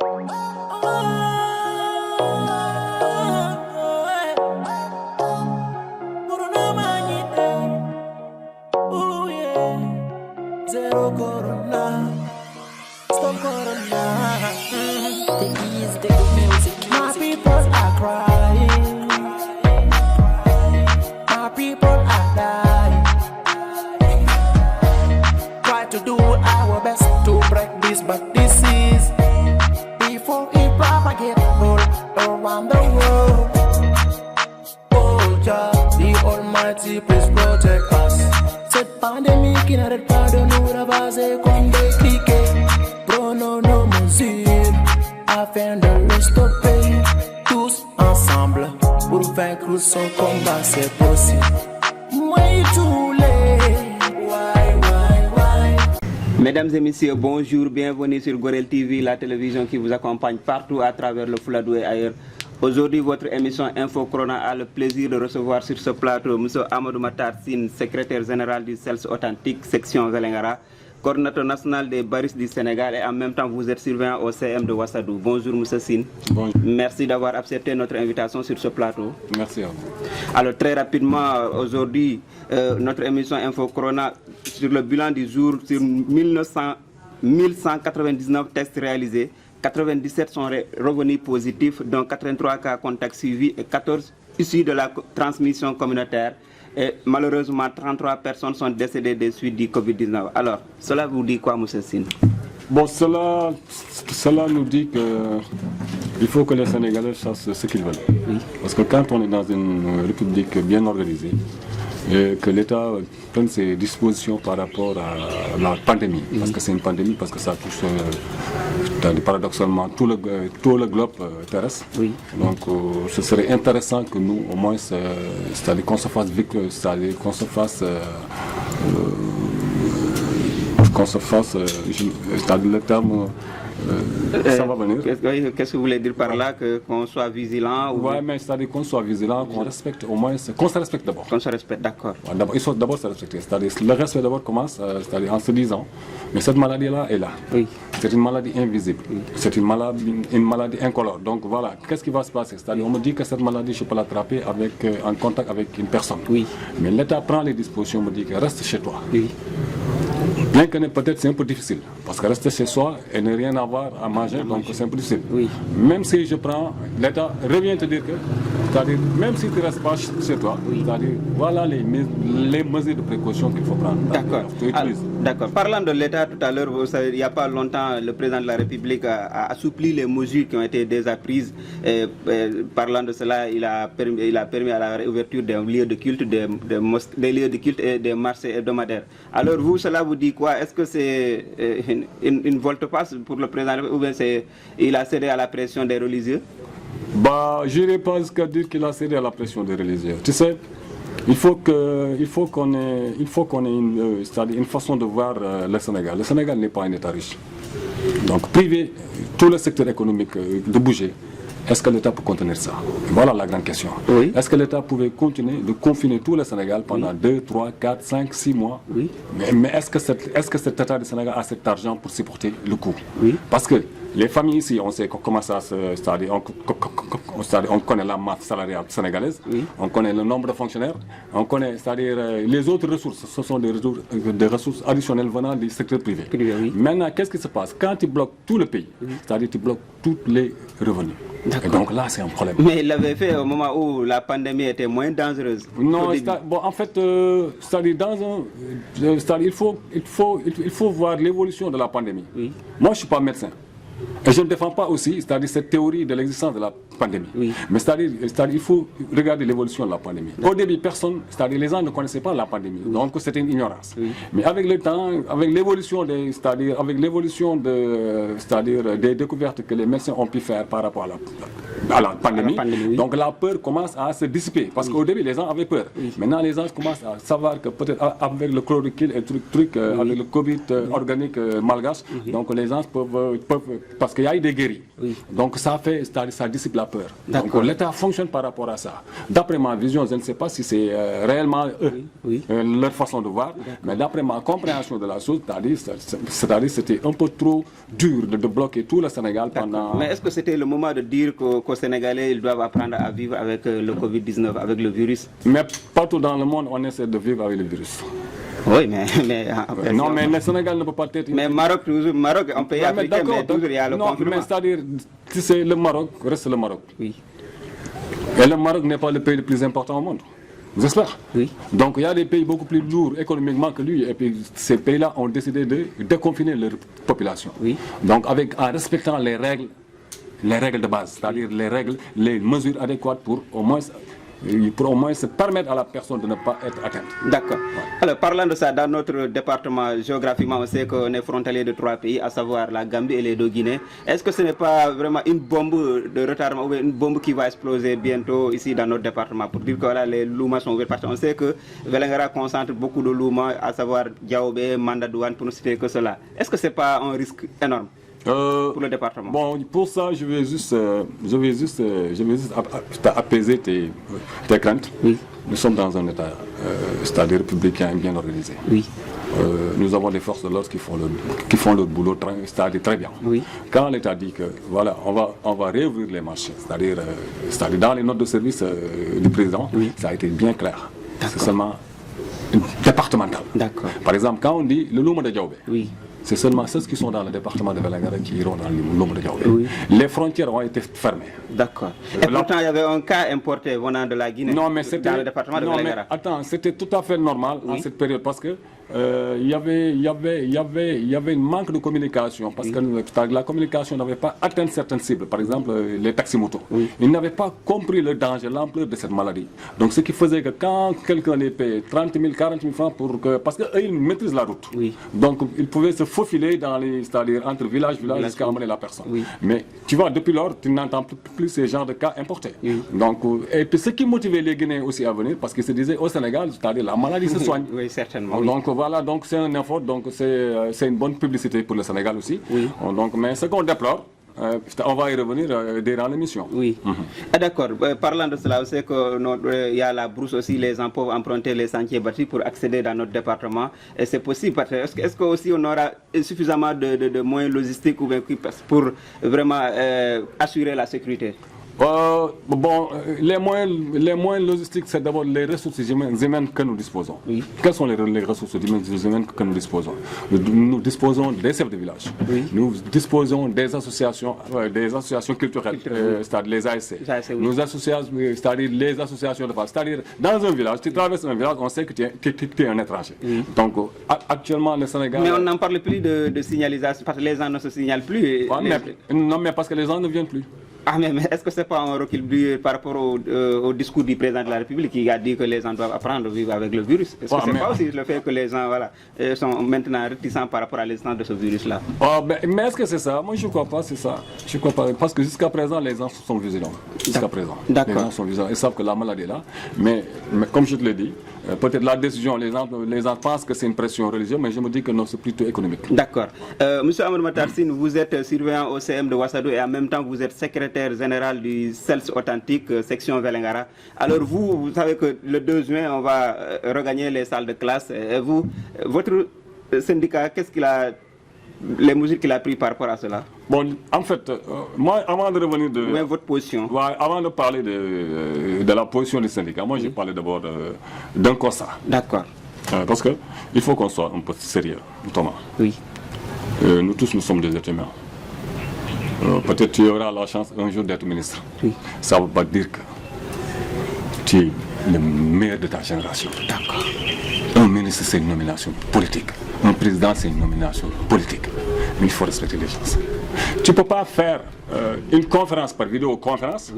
Zero corona, stop corona. The ease, the good music. My people are crying. My people are dying. Try to do our best to break this bad disease before it propagates all around the world. Oh Jah, the Almighty, please protect us. Cette pandémie qui n'arrête pas de nous ravager comme des criquets. Prenons nos mesures afin de le stopper. Tous ensemble pour vaincre son combat, c'est possible. Way too late. Why? Mesdames et messieurs, bonjour, bienvenue sur Gorel TV, la télévision qui vous accompagne partout à travers le Fouladou et ailleurs. Aujourd'hui, votre émission Info Corona a le plaisir de recevoir sur ce plateau M. Amadou Matar Sine, secrétaire général du CELS Authentique, section Vélingara, coordinateur national des baristes du Sénégal et en même temps vous êtes surveillant au CM de Ouassadou. Bonjour M. Sine. Bonjour. Merci d'avoir accepté notre invitation sur ce plateau. Merci à vous. Alors très rapidement, aujourd'hui, notre émission Info Corona sur le bilan du jour sur 1199 tests réalisés. 97 sont revenus positifs, dont 83 cas contacts suivis et 14 issus de la transmission communautaire. Et malheureusement, 33 personnes sont décédées des suites du Covid-19. Alors, cela vous dit quoi, M. Sine? Bon, cela nous dit qu'il faut que les Sénégalais sachent ce qu'ils veulent. Oui. Parce que quand on est dans une république bien organisée, et que l'État prenne ses dispositions par rapport à la pandémie, parce que c'est une pandémie, parce que ça touche paradoxalement tout le globe terrestre. Oui. Donc ce serait intéressant que nous, au moins, c'est-à-dire qu'on se fasse c'est-à-dire qu'on se fasse c'est-à-dire le terme ça va venir. Qu'est-ce que vous voulez dire par là, qu'on soit vigilant ou... Oui, mais c'est-à-dire qu'on soit vigilant, qu'on respecte au moins, qu'on se respecte d'abord. Qu'on se respecte, d'accord. Il faut d'abord se respecter, c'est-à-dire le respect d'abord commence c'est-à-dire en se disant, mais cette maladie-là est là. Oui. C'est une maladie invisible, oui. C'est une maladie incolore. Donc voilà, qu'est-ce qui va se passer? C'est-à-dire on me dit que cette maladie, je peux l'attraper en contact avec une personne. Oui. Mais l'État prend les dispositions, me dit que reste chez toi. Oui. Bien que peut-être c'est un peu difficile, parce que rester chez soi et ne rien avoir à manger, donc c'est un peu difficile. Oui. Même si je prends, l'État revient te dire que, c'est-à-dire, même si tu ne restes pas chez toi, oui. C'est-à-dire, voilà les mesures de précaution qu'il faut prendre. D'accord. D'accord. Parlant de l'État, tout à l'heure, il n'y a pas longtemps, le président de la République a assoupli les mesures qui ont été déjà prises. Parlant de cela, il a permis à la réouverture des lieux de culte, des lieux de culte et des marchés hebdomadaires. Alors vous, cela vous dit quoi? Est-ce que c'est une volte-face pour le président ou bien il a cédé à la pression des religieux? Bah, je n'irai pas jusqu'à dire qu'il a cédé à la pression des religieux. Tu sais, il faut qu'on ait une façon de voir le Sénégal. Le Sénégal n'est pas un État riche. Donc priver tout le secteur économique de bouger. Est-ce que l'État peut contenir ça? Voilà la grande question. Oui. Est-ce que l'État pouvait continuer de confiner tout le Sénégal pendant 2, 3, 4, 5, 6 mois? Oui. Mais est-ce que cet État du Sénégal a cet argent pour supporter le coût? Oui. Parce que les familles ici, on sait comment ça se... C'est-à-dire, on connaît la masse salariale sénégalaise, oui. On connaît le nombre de fonctionnaires, on connaît, c'est-à-dire les autres ressources, ce sont des ressources additionnelles venant du secteur privé. Oui. Maintenant, qu'est-ce qui se passe? Quand tu bloques tout le pays, oui. C'est-à-dire tu bloques tous les revenus. Et donc là, c'est un problème. Mais il l'avait fait au moment où la pandémie était moins dangereuse. Non, bon, en fait, c'est-à-dire il faut voir l'évolution de la pandémie. Oui. Moi, je ne suis pas médecin. Et je ne défends pas aussi, c'est-à-dire cette théorie de l'existence de la pandémie. Oui. Mais c'est-à-dire il faut regarder l'évolution de la pandémie. Au début, c'est-à-dire les gens ne connaissaient pas la pandémie, oui. Donc c'était une ignorance. Oui. Mais avec le temps, avec l'évolution des découvertes que les médecins ont pu faire par rapport à la pandémie, oui. Donc la peur commence à se dissiper. Parce qu'au début, les gens avaient peur. Oui. Maintenant, les gens commencent à savoir que peut-être avec le chloroquine et truc oui. Avec le Covid organique malgache, donc les gens peuvent parce qu'il y a eu des guerriers. Oui. Donc ça dissipe la peur. Donc D'accord. l'État fonctionne par rapport à ça. D'après ma vision, je ne sais pas si c'est réellement eux, Oui. leur façon de voir, mais d'après ma compréhension de la chose, c'est-à-dire c'était un peu trop dur de bloquer tout le Sénégal pendant... Mais est-ce que c'était le moment de dire qu'aux Sénégalais, ils doivent apprendre à vivre avec le Covid-19, avec le virus? Mais partout dans le monde, on essaie de vivre avec le virus. Oui, mais Non, mais le Sénégal ne peut pas être... Mais Maroc, toujours, Maroc, un pays Ouais, mais africain, mais toujours il y a le non, confinement. mais c'est-à-dire, tu sais, le Maroc reste le Maroc. Oui, Et le Maroc n'est pas le pays le plus important au monde. J'espère. oui. Donc il y a des pays beaucoup plus lourds économiquement que lui. Et puis ces pays-là ont décidé de déconfiner leur population. Oui. Donc en respectant les règles de base, c'est-à-dire les mesures adéquates pour au moins se permettre à la personne de ne pas être atteinte. D'accord. Alors, parlant de ça, dans notre département, géographiquement, on sait qu'on est frontalier de 3 pays, à savoir la Gambie et les 2 Guinées. Est-ce que ce n'est pas vraiment une bombe de retardement ou une bombe qui va exploser bientôt ici dans notre département pour dire que voilà, les loumas sont ouverts? Parce qu'on sait que Vélingara concentre beaucoup de loumas, à savoir Diaobé, Mandadouane, pour ne citer que cela. Est-ce que ce n'est pas un risque énorme pour le département? Bon, pour ça, je vais juste apaiser tes craintes. Oui. Nous sommes dans un État, c'est-à-dire républicain bien organisé. Oui. Nous avons des forces de l'ordre qui font leur boulot c'est-à-dire très bien. Oui. Quand l'État dit que voilà, on va réouvrir les marchés, c'est-à-dire dans les notes de service du président, ça a été bien clair. C'est seulement départemental. D'accord. Par exemple, quand on dit le Louma de Diaobé, Oui. c'est seulement ceux qui sont dans le département de Vélingara qui iront dans le Louma de Diaobé. Oui. Les frontières ont été fermées. D'accord. Et pourtant, il y avait un cas importé venant de la Guinée Non, mais c'était dans le département de Vélingara. Attends, c'était tout à fait normal en cette période parce que il y avait un manque de communication parce que la communication n'avait pas atteint certaines cibles, par exemple les taximotos. Ils n'avaient pas compris le danger, l'ampleur de cette maladie. Donc ce qui faisait que quand quelqu'un les payait 30 000, 40 000 francs parce qu'ils maîtrisent la route. Oui. Donc ils pouvaient se faufiler c'est-à-dire entre village jusqu'à amener la personne. Oui. Mais tu vois, depuis lors, tu n'entends plus ces genres de cas importés. Donc, et puis ce qui motivait les Guinéens aussi à venir, parce qu'ils se disaient au Sénégal, c'est-à-dire la maladie se soigne. Oui, certainement. Donc voilà, donc c'est un effort, donc c'est une bonne publicité pour le Sénégal aussi. Donc, mais ce qu'on déplore, on va y revenir durant l'émission. Oui. Ah, d'accord. Parlant de cela, on sait qu'il y a la brousse aussi, les gens peuvent emprunter les sentiers battus pour accéder dans notre département. Et c'est possible. Est-ce qu'aussi on aura suffisamment de moyens logistiques ou pour vraiment assurer la sécurité? Bon, les moyens logistiques, c'est d'abord les ressources humaines que nous disposons. Oui. Quelles sont les ressources humaines que nous disposons? Nous disposons des chefs de village. Oui. Nous disposons des associations culturelles, c'est-à-dire les ASC. oui. Nous associons, c'est-à-dire les associations de femmes. C'est-à-dire, dans un village, tu traverses un village, on sait que tu es un étranger. Donc, actuellement, le Sénégal... Mais on n'en parle plus de signalisation, parce que les gens ne se signalent plus. Non, mais parce que les gens ne viennent plus. Ah, mais est-ce que ce n'est pas un recul par rapport au discours du président de la République qui a dit que les gens doivent apprendre à vivre avec le virus? Est-ce que ce n'est pas aussi le fait que les gens sont maintenant réticents par rapport à l'existence de ce virus-là? Mais est-ce que c'est ça? Moi, je ne crois pas, c'est ça. Je crois pas, parce que jusqu'à présent, les gens sont vigilants. Jusqu'à présent. Les gens sont vigilants. Ils savent que la maladie est là. Mais comme je te l'ai dit, peut-être la décision, les gens pensent que c'est une pression religieuse, mais je me dis que non, c'est plutôt économique. D'accord. Monsieur Amadou Matar Sine, vous êtes surveillant au CM de Ouassadou et en même temps vous êtes secrétaire général du CELS authentique section Vélingara. Alors vous savez que le 2 juin, on va regagner les salles de classe. Et vous, votre syndicat, les mesures qu'il a prises par rapport à cela? Bon, en fait, moi, avant de revenir de... Mais votre position? Avant de parler de la position du syndicat, moi, j'ai parlé d'abord d'un constat. D'accord. Parce qu'il faut qu'on soit un peu sérieux, Thomas. Oui. Nous tous, nous sommes des êtres humains. Peut-être tu auras la chance un jour d'être ministre. Oui. Ça ne veut pas dire que tu es le meilleur de ta génération. D'accord. Un ministre, c'est une nomination politique. Un président, c'est une nomination politique. Mais il faut respecter les gens. Tu ne peux pas faire une conférence par vidéoconférence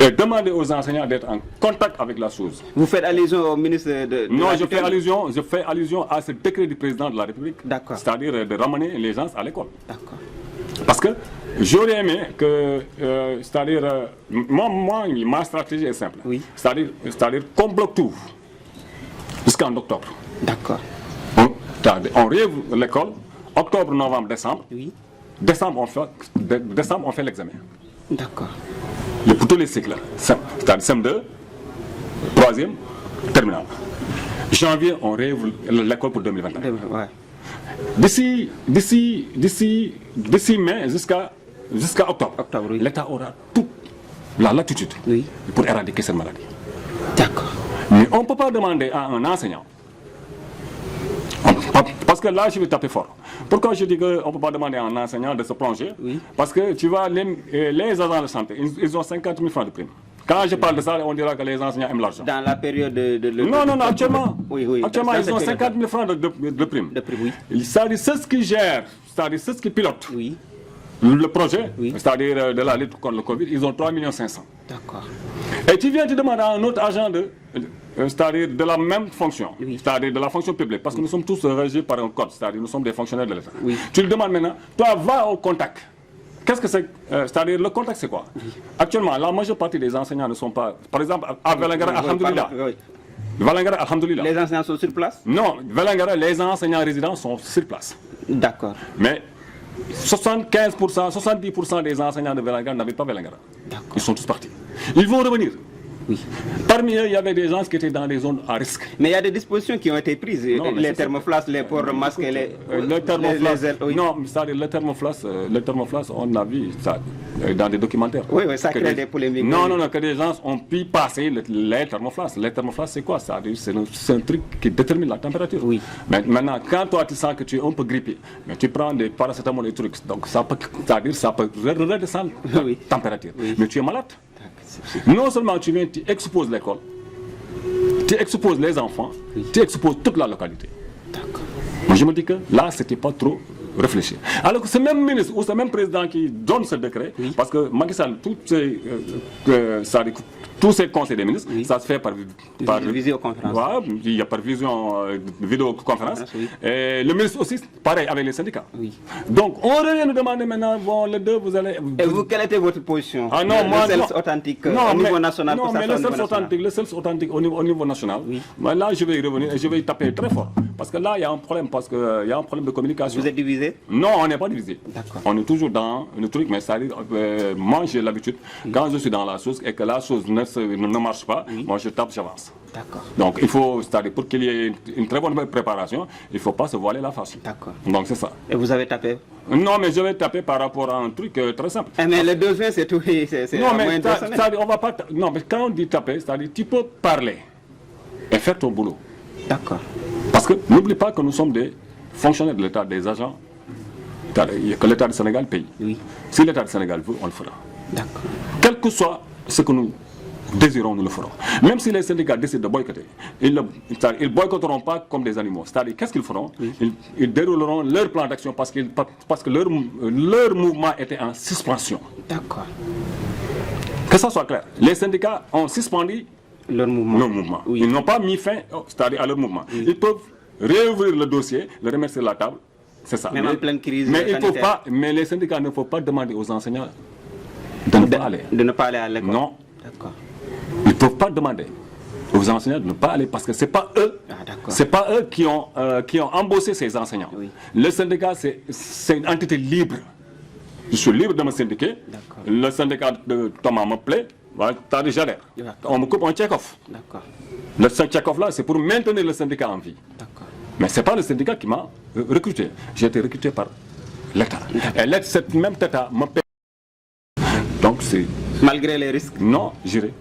et demander aux enseignants d'être en contact avec la chose. Vous faites allusion au ministre de Non, je fais allusion à ce décret du président de la République. D'accord. C'est-à-dire de ramener les gens à l'école. D'accord. Parce que j'aurais aimé que, c'est-à-dire, moi, ma stratégie est simple. Oui. C'est-à-dire qu'on bloque tout jusqu'en octobre. D'accord. On réouvre l'école, octobre, novembre, décembre. Oui. décembre, on fait l'examen. D'accord. Pour tous les cycles. C'est-à-dire CM2, 3e, terminale. Janvier, on réouvre l'école pour 2021. Ouais. D'ici mai jusqu'à octobre, Oui. l'État aura toute la latitude pour éradiquer cette maladie. D'accord. Mais on ne peut pas demander à un enseignant. Parce que là, je vais taper fort. Pourquoi je dis qu'on ne peut pas demander à un enseignant de se plonger? Parce que tu vois, les agents de santé, ils ont 50 000 francs de prime. Quand je parle de ça, on dira que les enseignants aiment l'argent. Dans la période de Non, actuellement. Oui. Actuellement, ils ont 50 000 francs de prime. De prime, oui. C'est-à-dire, c'est ce qui gère, c'est-à-dire, c'est ce qui pilote. Oui. Le projet, c'est-à-dire de la lutte contre le Covid, ils ont 3 500 000. D'accord. Et tu viens te demander à un autre agent c'est-à-dire de la même fonction, c'est-à-dire de la fonction publique, parce que nous sommes tous régis par un code, c'est-à-dire nous sommes des fonctionnaires de l'État. Tu lui demandes maintenant, toi va au contact. Qu'est-ce que c'est? C'est-à-dire le contact c'est quoi? Actuellement, la majeure partie des enseignants ne sont pas, par exemple, à Vélingara, alhamdoulilah. Vélingara, alhamdoulilah. Les enseignants sont sur place? Non, Vélingara, les enseignants résidents sont sur place. D'accord. Mais 75%, 70% des enseignants de Vélingara n'habitent pas Vélingara. Ils sont tous partis. Ils vont revenir. Parmi eux, il y avait des gens qui étaient dans des zones à risque. Mais il y a des dispositions qui ont été prises. Les thermoflasques, les ports de masques et les... Non, c'est-à-dire le thermoflasque, on a vu ça dans des documentaires. Oui, ça crée des polémiques. Non, que des gens ont pu passer les thermoflasques. Les thermoflasques, c'est quoi? C'est un truc qui détermine la température. Oui. Mais maintenant, quand toi tu sens que tu es un peu grippé, mais tu prends des paracétamol et des trucs, donc ça peut redescendre la température. Mais tu es malade. Non seulement tu viens, tu exposes l'école, tu exposes les enfants, tu exposes toute la localité. D'accord. Moi je me dis que là, c'était pas trop réfléchi. Alors que ce même ministre ou ce même président qui donne ce décret, parce que Macky Sall, tous ces conseils des ministres, ça se fait par visioconférence. Voilà, il y a par vidéoconférence. Et le ministre aussi, pareil, avec les syndicats. Donc, on revient nous demander maintenant, bon, les deux, vous allez... Et vous, quelle était votre position? Ah non, moi, le CELS authentique au niveau national. Non, mais le CELS authentique au niveau national. Mais là, je vais y revenir et je vais y taper très fort. Parce que là, il y a un problème, parce qu'il y a un problème de communication. Vous êtes divisé? Non, on n'est pas divisé. On est toujours dans le truc, mais ça arrive, moi j'ai l'habitude, quand je suis dans la chose et que la chose ne marche pas, moi je tape, j'avance. D'accord. Donc il faut, c'est-à-dire pour qu'il y ait une très bonne préparation, il ne faut pas se voiler la face. D'accord. Donc c'est ça. Et vous avez tapé? Non, mais je vais taper par rapport à un truc très simple. Mais le 2 juin, c'est tout. Non, mais on va pas. Non, mais quand on dit taper, c'est-à-dire tu peux parler et faire ton boulot. D'accord. Parce que n'oublie pas que nous sommes des fonctionnaires de l'État, des agents que l'État du Sénégal paye. Si l'État du Sénégal veut, on le fera. D'accord. Quel que soit ce que nous désirons, nous le ferons. Même si les syndicats décident de boycotter, ils ne boycotteront pas comme des animaux. C'est-à-dire, qu'est-ce qu'ils feront? Ils dérouleront leur plan d'action parce que leur mouvement était en suspension. D'accord. Que ça soit clair. Les syndicats ont suspendu leur mouvement. Ils n'ont pas mis fin, c'est-à-dire à leur mouvement. Ils peuvent réouvrir le dossier, le remettre sur la table. C'est ça. Même en pleine crise mais les syndicats ne faut pas demander aux enseignants de ne pas aller à l'école. Non. D'accord. Ils ne peuvent pas demander aux enseignants de ne pas aller parce que ce n'est pas eux qui ont embauché ces enseignants. Le syndicat, c'est une entité libre. Je suis libre de me syndiquer. Le syndicat de Thomas me plaît. J'adhère. On me coupe un check-off. Le check-off là, c'est pour maintenir le syndicat en vie. Mais ce n'est pas le syndicat qui m'a recruté. J'ai été recruté par l'État. Et cet même État me paie. Donc c'est... Malgré les risques? Non, j'irai.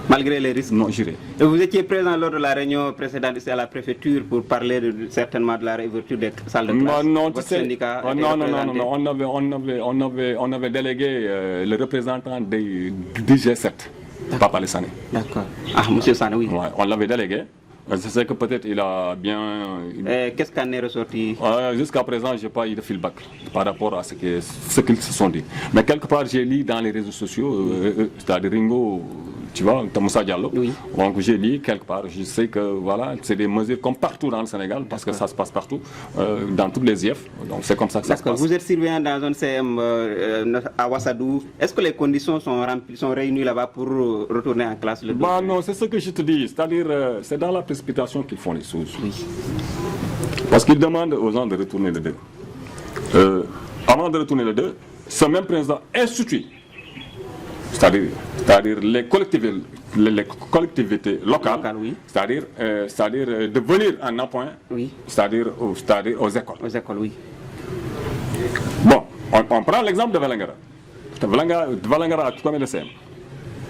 Malgré les risques? Non, j'irai. Et vous étiez présent lors de la réunion précédente ici à la préfecture pour parler certainement de la réouverture des salles de classe? Non, tu sais, on avait délégué le représentant du G7, Papa Lessane. D'accord. Ah, monsieur Sane, oui. Ouais, on l'avait délégué. Je sais que peut-être il a bien... Qu'est-ce qu'en est ressorti? Jusqu'à présent, je n'ai pas eu de feedback par rapport à ce qu'ils se sont dit. Mais quelque part, j'ai lu dans les réseaux sociaux, c'est-à-dire Ringo, tu vois, Moussa Diallo. Donc j'ai lu quelque part, je sais que voilà, c'est des mesures comme partout dans le Sénégal, parce que ça se passe partout, dans toutes les IF. Donc c'est comme ça que ça se passe. Vous êtes surveillant dans un CM à Ouassadou. Est-ce que les conditions sont réunies là-bas pour retourner en classe le 2? Non, c'est ce que je te dis. C'est-à-dire, c'est dans la précipitation qu'ils font les choses. Parce qu'ils demandent aux gens de retourner le 2. avant de retourner le 2, ce même président institue, c'est-à-dire les collectivités locales, oui. c'est-à-dire de venir en appoint, Oui. c'est-à-dire aux écoles. Aux écoles, oui. Bon, on prend l'exemple de Vélingara. Vélingara a combien de CM?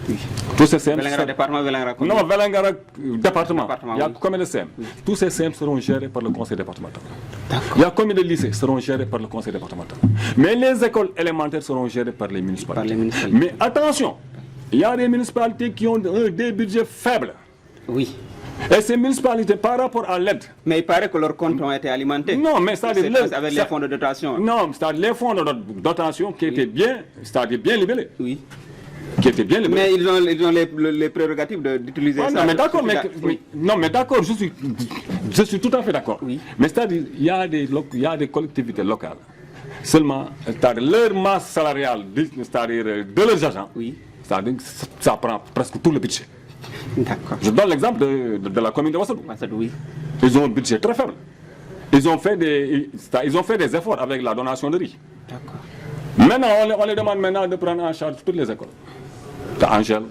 Oui. Tous ces CM. Vélingara département, Vélingara commune. Non, Vélingara département. Il y a oui. combien de CM? Tous ces CM seront gérés par le conseil départemental. D'accord. Il y a combien de lycées seront gérés par le conseil départemental. Mais les écoles élémentaires seront gérées par les municipalités. Par les municipalités. Mais attention, il y a des municipalités qui ont des budgets faibles. Oui. Et ces municipalités, par rapport à l'aide. Mais il paraît que leurs comptes ont été alimentés. Non, mais c'est-à-dire. Avec les fonds de dotation. Non, c'est-à-dire les fonds de dotation qui étaient bien, c'est-à-dire bien libellés. Oui. Qui étaient bien libellés. Mais ils ont les prérogatives d'utiliser ça. Non, mais d'accord, Oui. non, mais d'accord, je suis tout à fait d'accord. Oui. Mais c'est-à-dire, il y a des collectivités locales. Seulement, c'est-à-dire leur masse salariale, c'est-à-dire de leurs agents, Oui. c'est-à-dire ça prend presque tout le budget. D'accord. Je donne l'exemple de la commune de Ouassadou. Oui. Ils ont un budget très faible. Ils ont fait des efforts avec la donation de riz. D'accord. Maintenant, on les demande maintenant de prendre en charge toutes les écoles. Angèle,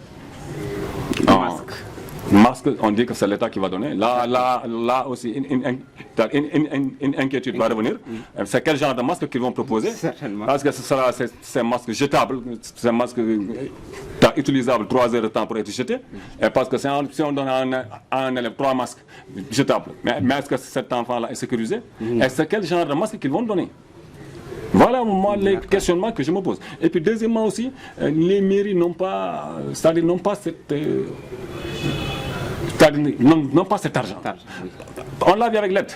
masque, on dit que c'est l'État qui va donner. Là aussi, une inquiétude va revenir. C'est quel genre de masque qu'ils vont proposer? Certainement. Parce que ce sera ces masques jetables, ces masques utilisables 3 heures de temps pour être jetés. Et parce que si on donne à un élève 3 masques jetables, mais est-ce que cet enfant-là est sécurisé? Et c'est quel genre de masque qu'ils vont donner? Voilà moi les questionnements que je me pose. Et puis deuxièmement aussi, les mairies n'ont pas, c'est-à-dire n'ont pas cette, n'ont pas cet argent. On l'a vu avec l'aide.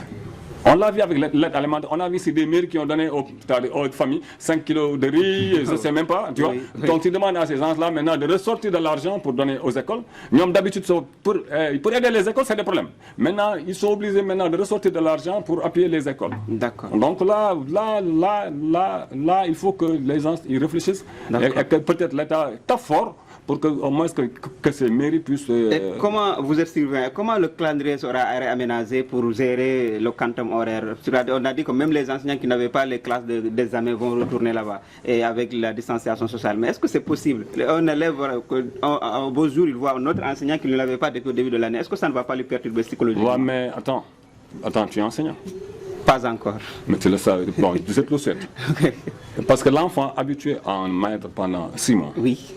On l'a vu avec l'aide alimentaire. On a vu ici des mairies qui ont donné aux familles 5 kilos de riz, je ne sais même pas. Tu vois. Oui. Donc ils demandent à ces gens-là maintenant de ressortir de l'argent pour donner aux écoles. D'habitude, pour aider les écoles, c'est des problèmes. Maintenant, ils sont obligés maintenant de ressortir de l'argent pour appuyer les écoles. D'accord. Donc là, il faut que les gens y réfléchissent et que peut-être l'État tape fort pour que, au moins que ces mairies puissent... Et comment vous êtes surveillé? Comment le calendrier sera aménagé pour gérer le quantum horaire? On a dit que même les enseignants qui n'avaient pas les classes d'examen vont retourner là-bas et avec la distanciation sociale. Mais est-ce que c'est possible? Un élève, un beau jour, il voit un autre enseignant qui ne l'avait pas depuis le début de l'année. Est-ce que ça ne va pas lui perturber psychologiquement? Ouais, mais attends, tu es enseignant? Pas encore. Mais tu le sais, bon, tu sais, tu le souhaites. Parce que l'enfant habitué à un maître pendant 6 mois, Oui.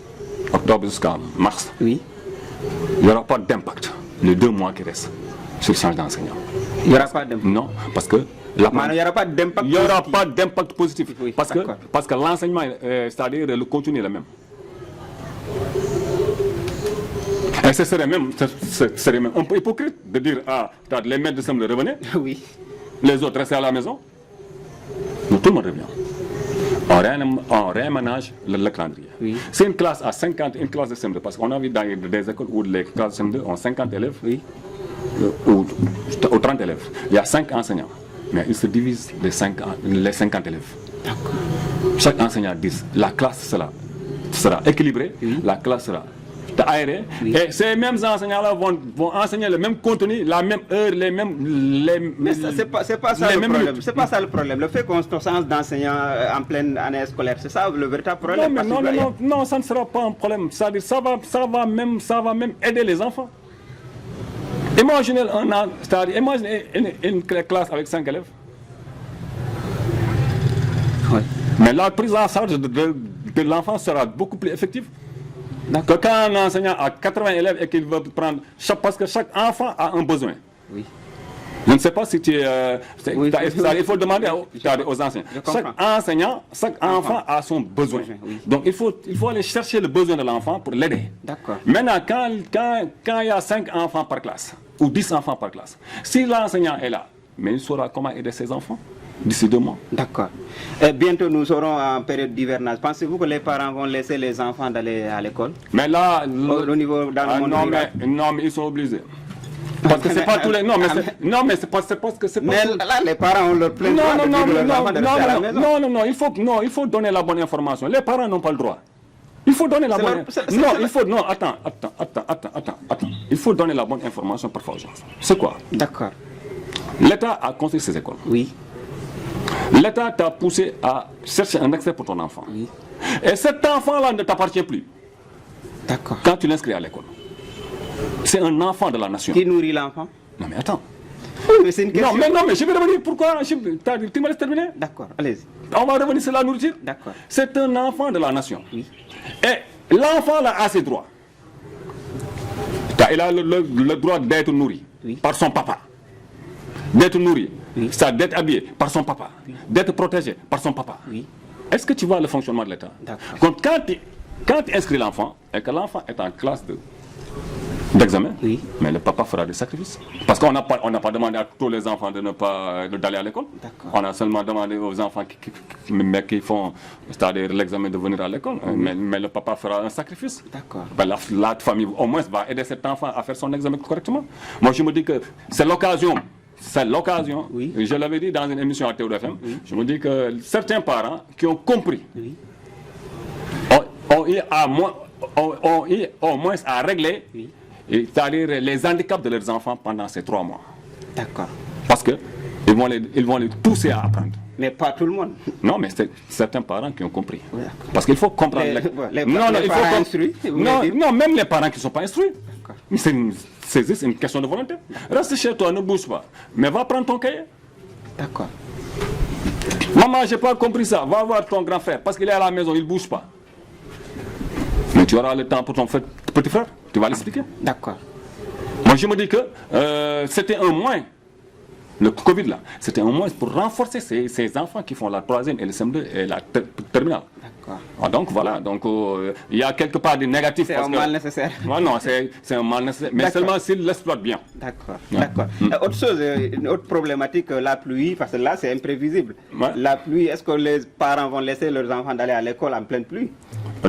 octobre jusqu'à mars, Oui. il n'y aura pas d'impact les 2 mois qui restent sur le change d'enseignant. Il n'y aura pas d'impact. Non, parce que Il n'y aura pas d'impact il n'y aura pas d'impact positif. Oui, parce que l'enseignement, c'est-à-dire le contenu est le même. Et ce serait même un peu hypocrite de dire les maîtres de semble revenaient, Oui. les autres restaient à la maison. Mais tout le monde revient. On réaménage le calendrier. Oui. C'est une classe à 50, une classe de CM2, parce qu'on a vu dans des écoles où les classes de CM2 ont 50 élèves, Oui. ou 30 élèves. Il y a 5 enseignants, mais ils se divisent les 50 élèves. D'accord. Chaque enseignant dit la classe sera équilibrée, la classe sera aérée, et ces mêmes enseignants-là vont enseigner le même contenu, la même heure, les mêmes... Mais c'est pas ça le problème. C'est pas ça le problème. Le fait qu'on change d'enseignant en pleine année scolaire, c'est ça le véritable problème. Non, ça ne sera pas un problème. C'est-à-dire ça va même aider les enfants. Imaginez une classe avec 5 élèves. Oui. Mais la prise en charge de l'enfant sera beaucoup plus effective que quand un enseignant a 80 élèves et qu'il veut prendre parce que chaque enfant a un besoin. Oui. Je ne sais pas si tu es... Oui, il faut demander aux enseignants. Chaque enfant a son besoin. Oui. Donc il faut aller chercher le besoin de l'enfant pour l'aider. D'accord. Maintenant, quand il y a 5 enfants par classe, ou 10 enfants par classe, si l'enseignant est là, mais il saura comment aider ses enfants d'ici 2 mois. D'accord. Bientôt, nous serons en période d'hivernage. Pensez-vous que les parents vont laisser les enfants d'aller à l'école? Mais là... Au niveau dans le monde rural. Non, mais ils sont obligés. Parce que c'est pas tous les... Non, mais c'est parce que c'est pas... Mais là, les parents ont leur plein droit de dire leurs enfants de rester à la maison. Non, il faut donner la bonne information. Les parents n'ont pas le droit. Il faut donner la bonne... Attends. Il faut donner la bonne information par urgence. C'est quoi? D'accord. L'État a construit ces écoles. Oui. L'État t'a poussé à chercher un accès pour ton enfant. Oui. Et cet enfant-là ne t'appartient plus. D'accord. Quand tu l'inscris à l'école. C'est un enfant de la nation. Qui nourrit l'enfant? Non mais attends. Oui, mais c'est une question. Non mais je vais revenir. Pourquoi? Tu me laisses terminer? D'accord, allez-y. On va revenir sur la nourriture. D'accord. C'est un enfant de la nation. Oui. Et l'enfant là a ses droits. Il a le droit d'être nourri par son papa. D'être nourri, d'être habillé par son papa. D'être protégé par son papa. Oui. Est-ce que tu vois le fonctionnement de l'État? D'accord. Quand tu inscris l'enfant et que l'enfant est en classe d'examen, mais le papa fera des sacrifices. Parce qu'on n'a pas demandé à tous les enfants d'aller à l'école. On a seulement demandé aux enfants qui font, c'est-à-dire l'examen de venir à l'école. Mais le papa fera un sacrifice. D'accord. Ben, la famille au moins va aider cet enfant à faire son examen correctement. Moi je me dis que c'est l'occasion. C'est l'occasion. Je l'avais dit dans une émission à Théo FM. Je me dis que certains parents qui ont compris ont eu au moins à régler c'est-à-dire les handicaps de leurs enfants pendant ces 3 mois. D'accord. Parce qu'ils vont les pousser à apprendre. Mais pas tout le monde. Non, mais c'est certains parents qui ont compris. Parce qu'il faut comprendre. Les parents instruits. Non, même les parents qui ne sont pas instruits. C'est juste une question de volonté. Reste chez toi, ne bouge pas. Mais va prendre ton cahier. D'accord. Maman, je n'ai pas compris ça. Va voir ton grand frère. Parce qu'il est à la maison, il ne bouge pas. Mais tu auras le temps pour ton petit frère. Tu vas l'expliquer. D'accord. Moi, je me dis que c'était un moyen. Le Covid là, c'était un moyen pour renforcer ces enfants qui font la 3e et le CM2 et la terminale. D'accord. Donc voilà, il y a quelque part du négatif. C'est un mal nécessaire. Non, c'est un mal nécessaire, mais seulement s'il l'exploite bien. D'accord. D'accord. Autre chose, une autre problématique, la pluie, parce que là c'est imprévisible. La pluie, est-ce que les parents vont laisser leurs enfants d'aller à l'école en pleine pluie?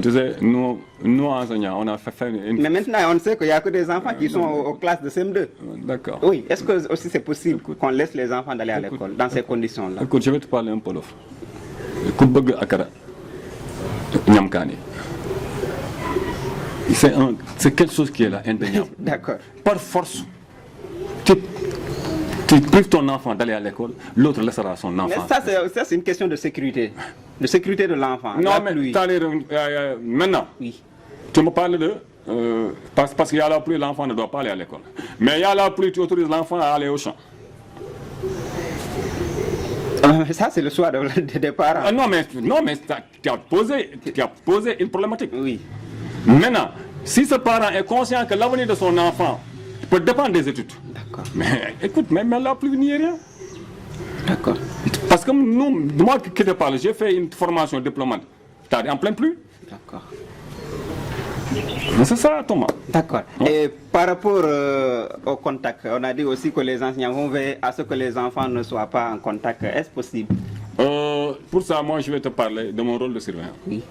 Tu sais, nous enseignants, on a fait une... Mais maintenant, on sait qu'il n'y a que des enfants qui sont aux classes de CM2. D'accord. Oui, est-ce que aussi c'est possible qu'on laisse les enfants d'aller à l'école dans ces conditions-là? Écoute, je vais te parler un peu l'offre. C'est quelque chose qui est là, indéniable. D'accord. Par force, tu prives ton enfant d'aller à l'école, l'autre laissera son enfant. Mais ça, c'est une question de sécurité. De sécurité de l'enfant. Non, mais maintenant, tu me parles de... parce qu'il y a la pluie, l'enfant ne doit pas aller à l'école. Mais il y a la pluie, tu autorises l'enfant à aller au champ. Ça, c'est le choix des parents. Non, mais tu as posé une problématique. Oui. Maintenant, si ce parent est conscient que l'avenir de son enfant peut dépendre des études. D'accord. Mais écoute, même la pluie n'y est rien. D'accord. Parce que moi qui te parle, j'ai fait une formation diplômante. C'est-à-dire en pleine pluie. D'accord. Mais c'est ça, Thomas. D'accord. Et par rapport au contact, on a dit aussi que les enseignants vont veiller à ce que les enfants ne soient pas en contact. Est-ce possible? Pour ça, moi, je vais te parler de mon rôle de surveillant. Oui.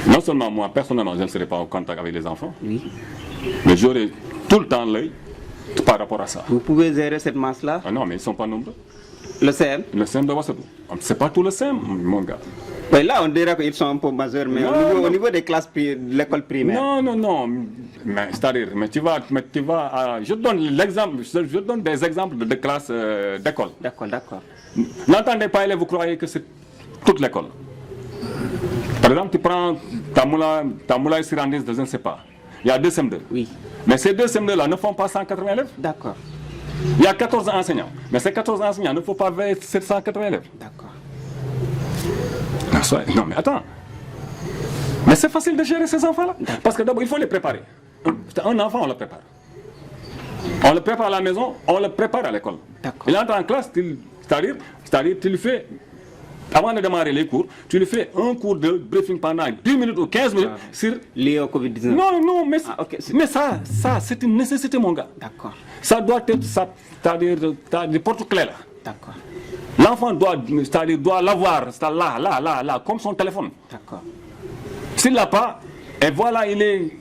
Non seulement moi, personnellement, je ne serai pas en contact avec les enfants, oui, mais j'aurai tout le temps l'œil par rapport à ça. Vous pouvez gérer cette masse-là? Non, mais ils ne sont pas nombreux. Le CM? Le CM de Wassadou. Ce n'est pas tout le CM, mon gars. Oui, là, on dirait qu'ils sont un peu majeurs, mais au niveau des classes de l'école primaire. Non. Mais c'est-à-dire, je donne l'exemple, je donne des exemples de classes d'école. D'accord. N'entendez pas, élèves, vous croyez que c'est toute l'école. Par exemple, tu prends ta moulay sirandise de je ne sais pas. Il y a 2 CM2. Oui. Mais ces 2 CM2-là ne font pas 180 élèves. D'accord. Il y a 14 enseignants. Mais ces 14 enseignants ne font pas 780 élèves. D'accord. Non, mais attends. Mais c'est facile de gérer ces enfants-là. Parce que d'abord, il faut les préparer. Un enfant, on le prépare. On le prépare à la maison, on le prépare à l'école. Il entre en classe, c'est-à-dire, tu lui fais, avant de démarrer les cours, tu lui fais un cours de briefing pendant 10 minutes ou 15 minutes sur... Lié au Covid-19. Non, mais ça, c'est une nécessité, mon gars. D'accord. Ça doit être, c'est-à-dire, des portes clés là. D'accord. L'enfant doit l'avoir, là, comme son téléphone. D'accord. S'il ne l'a pas, et voilà, il est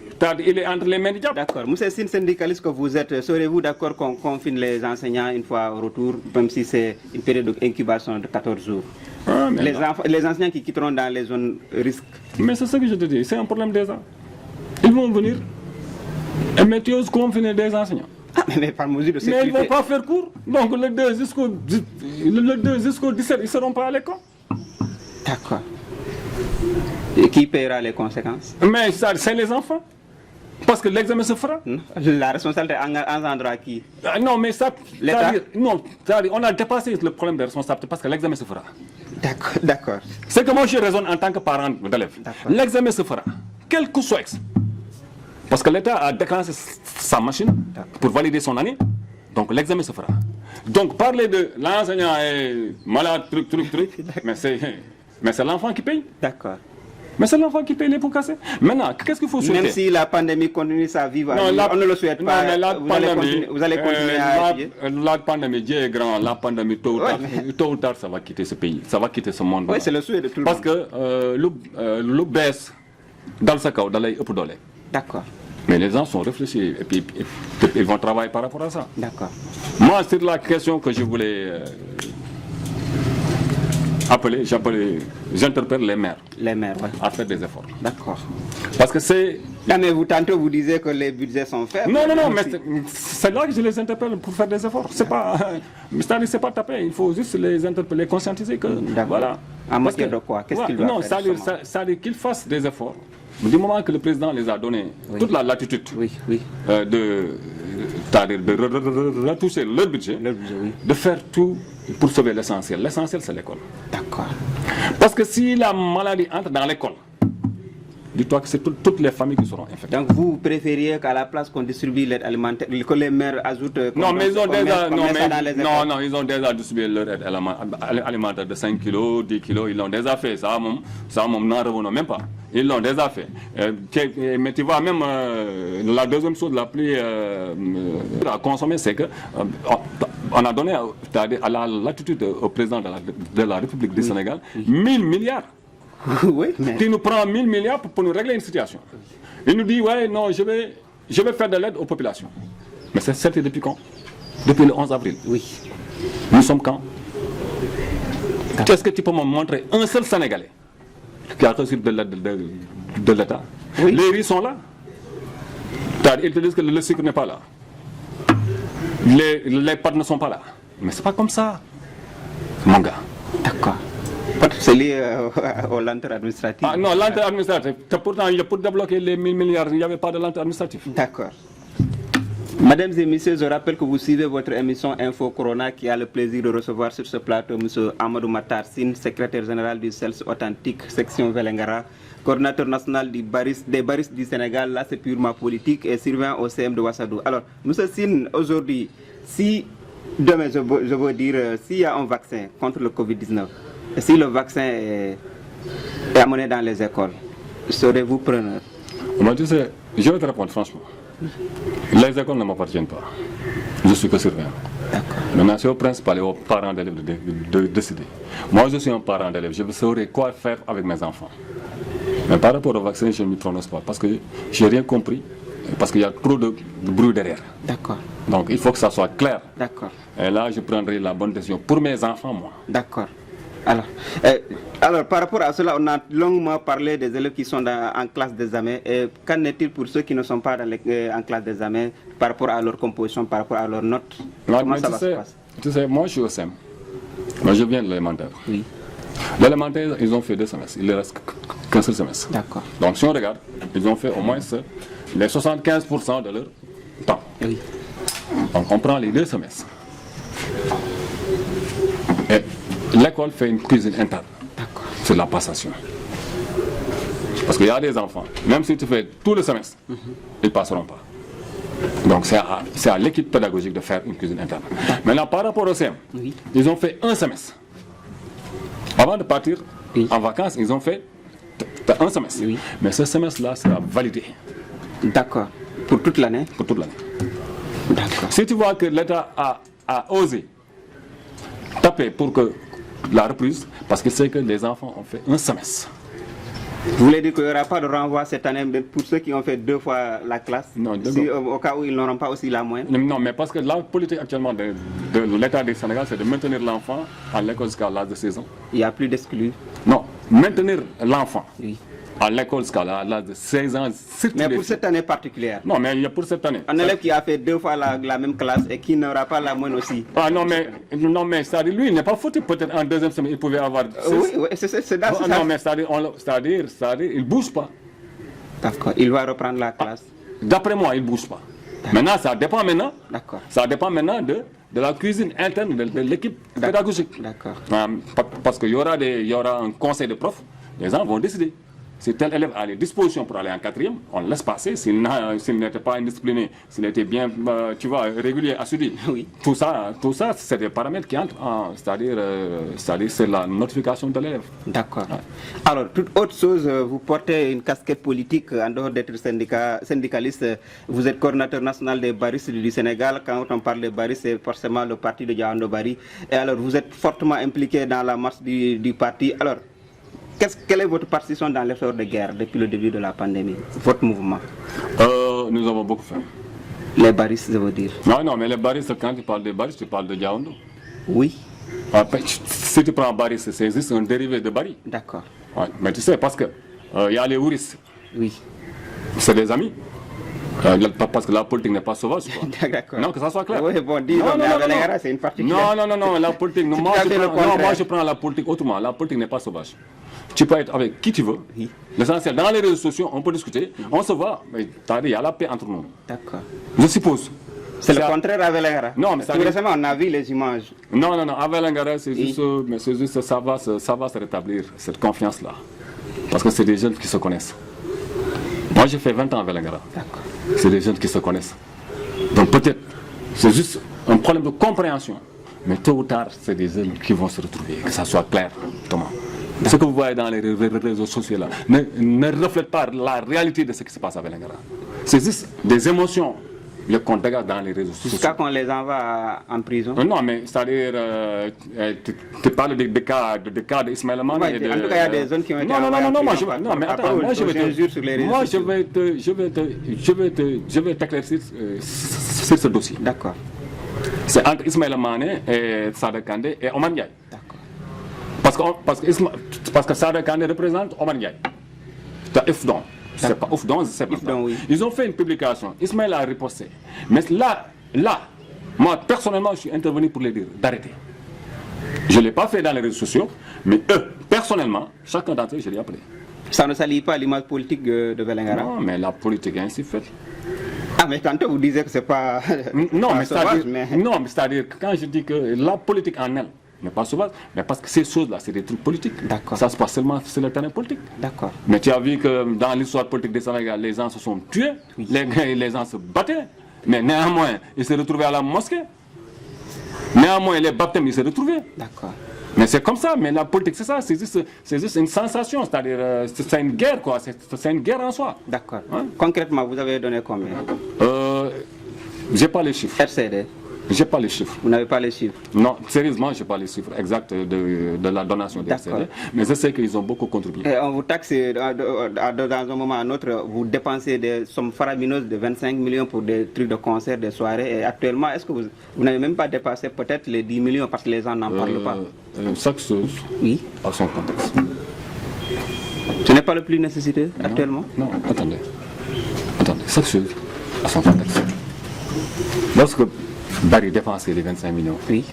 entre les mains du diable. D'accord. Monsieur Sine, syndicaliste que vous êtes, serez-vous d'accord qu'on confine les enseignants une fois au retour, même si c'est une période d'incubation de 14 jours? Les enseignants qui quitteront dans les zones risques. Mais c'est ce que je te dis, c'est un problème des gens. Ils vont venir, mais tu oses confiner des enseignants. Mais par mesure de Mais ils sécurité. ne vont pas faire cours. Donc le 2 jusqu'au 17, ils ne seront pas à l'école. D'accord. Et qui paiera les conséquences? Mais ça, c'est les enfants. Parce que l'examen se fera. Non. La responsabilité engendra qui? Non, mais ça... L'État? Non, on a dépassé le problème de responsabilité parce que l'examen se fera. D'accord, d'accord. C'est que moi je raisonne en tant que parent d'élève. D'accord. L'examen se fera. Quel que soit. Parce que l'État a déclenché sa machine pour valider son année. Donc l'examen se fera. Donc parler de l'enseignant est malade, truc. Mais c'est l'enfant qui paye. D'accord. Mais c'est l'enfant qui paye les pots cassés. Maintenant, qu'est-ce qu'il faut souhaiter? Même si la pandémie continue sa vie, on ne le souhaite pas. Non, mais la vous pandémie, allez continuer à étudier. la pandémie, Dieu est grand, la pandémie, tôt ou tard, ça va quitter ce pays, ça va quitter ce monde. Oui, c'est le souhait de tout le Parce monde. que le baisse dans le sakao, dans les épaules. D'accord, Mais les gens sont réfléchis et puis ils vont travailler par rapport à ça. d'accord. Moi, c'est la question que je voulais j'interpelle les maires Les maires, ouais. à faire des efforts. D'accord. Parce que c'est... Non, mais tantôt vous disiez que les budgets sont faibles. Non, mais c'est là que je les interpelle pour faire des efforts. C'est pas, c'est pas taper, il faut juste les interpeller, conscientiser que... D'accord. Voilà. En matière de quoi? Qu'est-ce qu'ils doivent Non, faire, c'est-à-dire qu'ils fassent des efforts. Du moment que le président les a donné toute la latitude Oui. de retoucher leur budget, Oui. de faire tout pour sauver l'essentiel. L'essentiel, c'est l'école. D'accord. Parce que si la maladie entre dans l'école, dis-toi que c'est toutes les familles qui seront infectées. Donc vous préfériez qu'à la place qu'on distribue l'aide alimentaire, que les maires ajoutent... Non, mais ils ont déjà, ils ils ont déjà distribué leur aide alimentaire de 5 kilos, 10 kilos, ils l'ont déjà fait. Ça, n'en revenons même pas. Ils l'ont déjà fait. Mais tu vois, même la deuxième chose la plus à consommer, c'est que on a donné à la latitude au président de la République du Sénégal 1000 milliards. Oui, mais... Qui nous prend 1000 milliards pour nous régler une situation. Il nous dit, ouais, non, je vais faire de l'aide aux populations. Mais c'est depuis quand? Depuis le 11 avril. Oui. Nous sommes quand? Est-ce que tu peux me montrer un seul Sénégalais qui a reçu de l'aide de l'État? Oui. Les riz sont là. Ils te disent que le sucre n'est pas là. Les pâtes ne sont pas là. Mais c'est pas comme ça, mon gars. D'accord. C'est lié aux lenteurs administratives. Ah non, lenteur administrative. Pourtant, pour débloquer les 1000 milliards, il n'y avait pas de lenteur administrative. D'accord. Mesdames et messieurs, je rappelle que vous suivez votre émission Info Corona qui a le plaisir de recevoir sur ce plateau M. Amadou Matar Sine, secrétaire général du CELS Authentique, section Velengara, coordinateur national des baristes du Sénégal. Là, c'est purement politique et surveillant au CM de Ouassadou. Alors, M. Sine, aujourd'hui, si demain, je veux dire, s'il y a un vaccin contre le Covid-19, et si le vaccin est amené dans les écoles, serez-vous preneur? Tu sais, je vais te répondre franchement. Les écoles ne m'appartiennent pas. Je suis que surveillant. Maintenant, c'est au principal et aux parents d'élèves de décider. Moi, je suis un parent d'élève. Je saurais quoi faire avec mes enfants. Mais par rapport au vaccin, je ne m'y prononce pas parce que je n'ai rien compris. Parce qu'il y a trop de bruit derrière. D'accord. Donc, il faut que ça soit clair. D'accord. Et là, je prendrai la bonne décision pour mes enfants, moi. D'accord. Alors, par rapport à cela, on a longuement parlé des élèves qui sont en classe d'examen. Qu'en est-il pour ceux qui ne sont pas en classe d'examen par rapport à leur composition, par rapport à leurs notes? Comment ça va se passer? Tu sais, moi je suis au SEM. Moi je viens de l'élémentaire. Oui. L'élémentaire, ils ont fait 2 semestres. Il ne reste qu'un seul semestre. D'accord. Donc si on regarde, ils ont fait au moins les 75% de leur temps. Oui. Donc on prend les 2 semestres. Et l'école fait une cuisine interne sur la passation. Parce qu'il y a des enfants, même si tu fais tout le semestre, ils ne passeront pas. Donc c'est à l'équipe pédagogique de faire une cuisine interne. Maintenant, par rapport au CM, ils ont fait 1 semestre. Avant de partir en vacances, ils ont fait 1 semestre. Oui. Mais ce semestre-là sera validé. D'accord. Pour toute l'année? Pour toute l'année. D'accord. Si tu vois que l'État a osé taper pour que la reprise, parce qu'il sait que les enfants ont fait 1 semestre. Vous voulez dire qu'il n'y aura pas de renvoi cette année pour ceux qui ont fait 2 fois la classe? Non, au cas où ils n'auront pas aussi la moyenne? Non, mais parce que la politique actuellement de l'État du Sénégal, c'est de maintenir l'enfant à l'école jusqu'à l'âge de 16 ans. Il n'y a plus d'exclus? Non, maintenir l'enfant Oui. à l'école jusqu'à l'âge de 16 ans. Mais pour cette année particulière. Non, mais il y a pour cette année. Un élève qui a fait 2 fois la même classe et qui n'aura pas la moyenne aussi. Ah non, mais c'est-à-dire, lui, il n'est pas foutu. Peut-être en deuxième semaine, il pouvait avoir. Oui, c'est dans ce non, mais c'est-à-dire, il ne bouge pas. D'accord, il va reprendre la classe. D'après moi, il ne bouge pas. Maintenant, ça dépend maintenant. D'accord. Ça dépend maintenant de la cuisine interne de l'équipe pédagogique. D'accord. Parce qu'il y aura un conseil de profs, les gens vont décider. Si tel élève a les dispositions pour aller en 4e, on le laisse passer. S'il n'était pas indiscipliné, s'il était bien, tu vois, régulier, assidu. Oui. Tout ça, c'est des paramètres qui entrent c'est-à-dire c'est la notification de l'élève. D'accord. Ouais. Alors, toute autre chose, vous portez une casquette politique en dehors d'être syndicaliste. Vous êtes coordinateur national des baristes du Sénégal. Quand on parle de baristes, c'est forcément le parti de Diawando Bari. Et alors, vous êtes fortement impliqué dans la marche du parti. Alors, quelle est votre participation dans l'effort de guerre depuis le début de la pandémie, votre mouvement? Nous avons beaucoup fait. Les baristes, je veux dire. Non, mais les baristes, quand tu parles des baristes, tu parles de Diawando. Oui. Si tu prends bariste, c'est juste un dérivé de Bari. D'accord. Ouais, mais tu sais, parce que y a les ouristes. Oui. C'est des amis. Parce que la politique n'est pas sauvage. D'accord. Non, que ça soit clair. Oui, bon, disons, mais à Vélingara, c'est une particulière. Non, la politique. Moi, je prends la politique autrement. La politique n'est pas sauvage. Tu peux être avec qui tu veux. Oui. L'essentiel, dans les réseaux sociaux, on peut discuter, on se voit, mais il y a la paix entre nous. D'accord. Je suppose. C'est le contraire à Vélingara. Non, mais tout récemment, on a vu les images. Non, à Vélingara, c'est juste, ça va se rétablir, cette confiance-là. Parce que c'est des jeunes qui se connaissent. Moi, j'ai fait 20 ans à Vélingara. D'accord. C'est des jeunes qui se connaissent. Donc peut-être, c'est juste un problème de compréhension. Mais tôt ou tard, c'est des jeunes qui vont se retrouver, que ça soit clair, Thomas. Ce que vous voyez dans les réseaux sociaux là ne reflète pas la réalité de ce qui se passe à Vélingara. C'est juste des émotions qu'on dégage dans les réseaux sociaux. Jusqu'à qu'on les envoie en prison. Non, mais c'est-à-dire, tu parles des cas d'Ismaël Mané. En tout cas, il y a des zones qui ont été envoyées en prison. Non, mais attends, je vais t'éclaircir sur ce dossier. D'accord. C'est entre Ismaël Mané et Sada Kandé et Oman Ndiaye. Parce que Sada Kandé représente Oman Ndiaye. C'est Ifdon. C'est pas Oufdon, c'est pas ça. Oui. Ils ont fait une publication. Ismaël a riposté. Mais là, moi, personnellement, je suis intervenu pour les dire d'arrêter. Je ne l'ai pas fait dans les réseaux sociaux, mais eux, personnellement, chacun d'entre eux, je l'ai appelé. Ça ne salit pas l'image politique de Vélingara? Non, mais la politique est ainsi faite. Ah, mais tantôt vous disiez que c'est pas. Non, mais c'est-à-dire, quand je dis que la politique en elle n'est pas sauvage, mais parce que ces choses-là, c'est des trucs politiques. D'accord. Ça se passe seulement sur le terrain politique. D'accord. Mais tu as vu que dans l'histoire politique des Sénégal, les gens se sont tués, oui. les gens se battaient, mais néanmoins, ils se retrouvaient à la mosquée. Néanmoins, les baptêmes, ils se retrouvaient. D'accord. Mais c'est comme ça, mais la politique, c'est ça, c'est juste une sensation, c'est-à-dire, c'est une guerre, quoi, c'est une guerre en soi. D'accord. Hein? Concrètement, vous avez donné combien? J'ai pas les chiffres. RCD? J'ai pas les chiffres. Vous n'avez pas les chiffres? Non, sérieusement, je n'ai pas les chiffres exacts de la donation des RCD, mais je sais qu'ils ont beaucoup contribué. Et on vous taxe, dans un moment ou un autre, vous dépensez des sommes faramineuses de 25 millions pour des trucs de concert, des soirées, et actuellement, est-ce que vous n'avez même pas dépassé peut-être les 10 millions parce que les gens n'en parlent pas? Chaque chose a son contexte. Ce n'est pas le plus nécessité actuellement? Non, attendez, chaque chose a son contexte. Lorsque Bari dépensait les 25 millions, oui.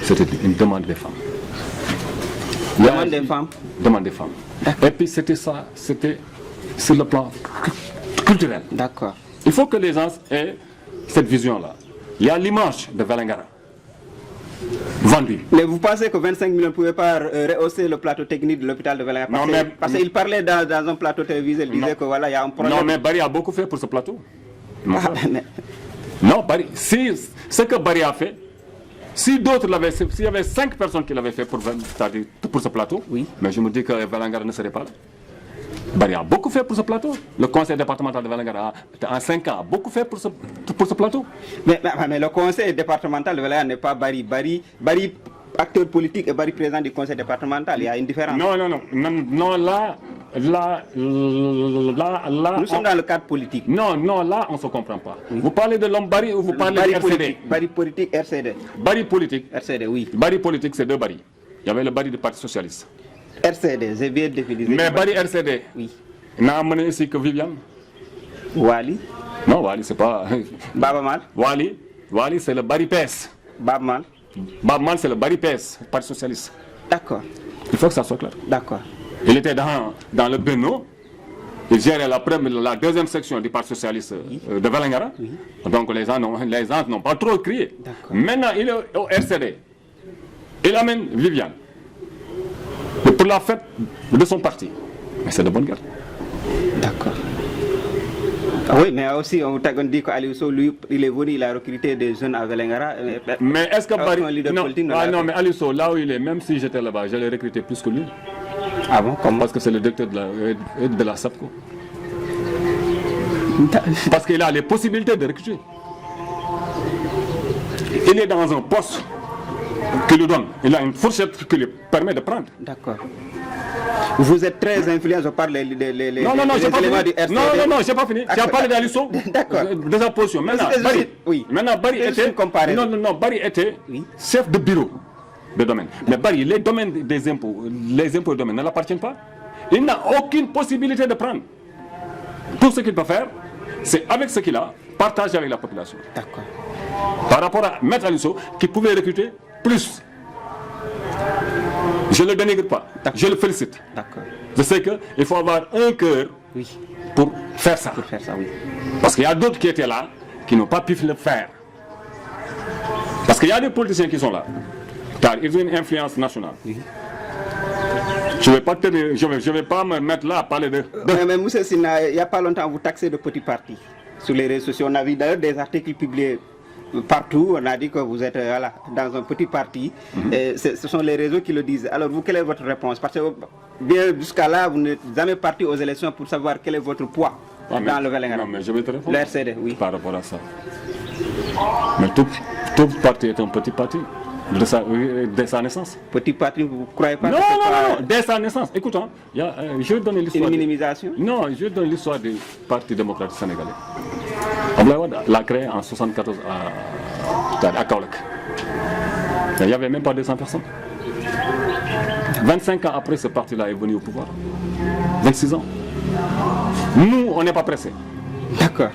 C'était une demande des femmes. Demande des femmes? Demande des femmes. Et puis c'était ça, c'était sur le plan culturel. D'accord. Il faut que les gens aient cette vision-là. Il y a l'image de Vélingara vendue. Mais vous pensez que 25 millions ne pouvaient pas rehausser le plateau technique de l'hôpital de Vélingara? Parce qu'il parlait dans un plateau télévisé, il disait que voilà, il y a un problème. Non, mais Bari a beaucoup fait pour ce plateau. Non, Bari, ce que Bari a fait, si d'autres l'avaient, s'il y avait 5 personnes qui l'avaient fait pour ce plateau, oui. Mais je me dis que Vélingara ne serait pas là. Bari a beaucoup fait pour ce plateau. Le conseil départemental de Vélingara, en 5 ans, a beaucoup fait pour ce plateau. Mais le conseil départemental de Vélingara n'est pas Bari. Bari, acteur politique et Bari président du conseil départemental, il y a une différence. Non, là, nous sommes dans le cadre politique. Non, là, on ne se comprend pas. Oui. Vous parlez de l'homme Bari ou vous parlez de RCD? Bari politique, RCD. Bari politique. RCD, oui. Bari politique, c'est 2 Bari. Il y avait le Bari du Parti Socialiste. RCD, j'ai bien défini. Mais Bari RCD, oui. Il n'a amené ici que Viviane. Wali. Non, Wali, c'est pas. Baba Mal. Wali, c'est le Barry PS. Baba Mal. Babman, c'est le Barry PS, Parti Socialiste. D'accord. Il faut que ça soit clair. D'accord. Il était dans le Beno. Il gérait la deuxième section du Parti Socialiste de Velengara. Donc les gens n'ont pas trop crié. Maintenant, il est au RCD. Il amène Viviane. Et pour la fête de son parti. Mais c'est de bonne guerre. D'accord. Oui, mais aussi, on t'a dit qu'Aliou Sow, lui, il est venu, il a recruté des jeunes à Velengara. Mais est-ce que Barry... Non, mais Aliou Sow, là où il est, même si j'étais là-bas, j'allais recruter plus que lui. Ah bon? Comment? Parce que c'est le directeur de la SAPCO. Parce qu'il a les possibilités de recruter. Il est dans un poste qui lui donne. Il a une fourchette qui lui permet de prendre. D'accord. Vous êtes très influent par les non, éléments du RCD. Non, j'ai pas fini. J'ai parlé d'Aliou Sow. D'accord. De sa position. Maintenant, Barry était chef de bureau de domaine. Mais Barry, les domaines des impôts, les impôts et domaines ne l'appartiennent pas. Il n'a aucune possibilité de prendre. Tout ce qu'il peut faire, c'est avec ce qu'il a, partager avec la population. D'accord. Par rapport à Maître Aliou Sow, qui pouvait recruter plus. Je ne le dénigre pas, je le félicite. D'accord. Je sais qu'il faut avoir un cœur pour faire ça. Pour faire ça, oui. Parce qu'il y a d'autres qui étaient là, qui n'ont pas pu le faire. Parce qu'il y a des politiciens qui sont là, car ils ont une influence nationale. Oui. Je ne vais pas me mettre là à parler de... Mais Moussa Sina, il n'y a pas longtemps, vous taxez de petits partis sur les réseaux sociaux. On a vu d'ailleurs des articles publiés partout. On a dit que vous êtes dans un petit parti. Et ce sont les réseaux qui le disent. Alors vous, quelle est votre réponse? Parce que bien jusqu'à là, vous n'êtes jamais parti aux élections pour savoir quel est votre poids dans le Velengara. Non, mais je vais te répondre. Le RCD, oui. Par rapport à ça. Mais tout parti est un petit parti. Dès sa naissance. Petit parti, vous ne croyez pas? Non, dès sa naissance. Écoute, je vais donner l'histoire. Une minimisation? Non, je vais donner l'histoire du Parti démocratique sénégalais. Abdoulaye Wade l'a créé en 1974 à Kaolack. Il n'y avait même pas 200 personnes. 25 ans après, ce parti-là est venu au pouvoir. 26 ans. Nous, on n'est pas pressés. D'accord.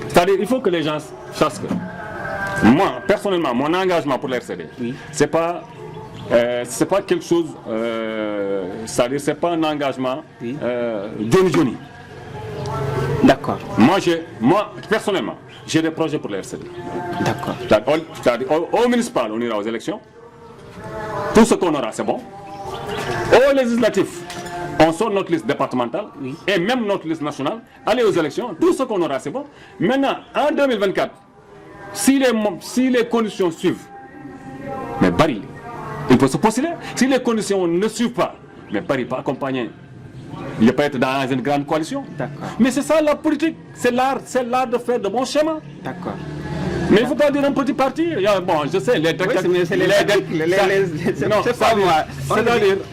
C'est-à-dire, il faut que les gens sachent que moi, personnellement, mon engagement pour l'RCD, c'est pas quelque chose, c'est-à-dire, c'est pas un engagement Johnny. D'accord. Moi, personnellement, j'ai des projets pour l'RCD. D'accord. C'est-à-dire, au municipal, on ira aux élections. Tout ce qu'on aura, c'est bon. Au législatif, on sort notre liste départementale et même notre liste nationale. Aller aux élections, tout ce qu'on aura, c'est bon. Maintenant, en 2024, si les conditions suivent, mais Barry, il peut se postuler. Si les conditions ne suivent pas, mais Barry peut accompagner. Il peut être dans une grande coalition. Mais c'est ça la politique. C'est l'art de faire de bons schémas. D'accord. Mais il ne faut pas dire un petit parti. Bon, je sais, les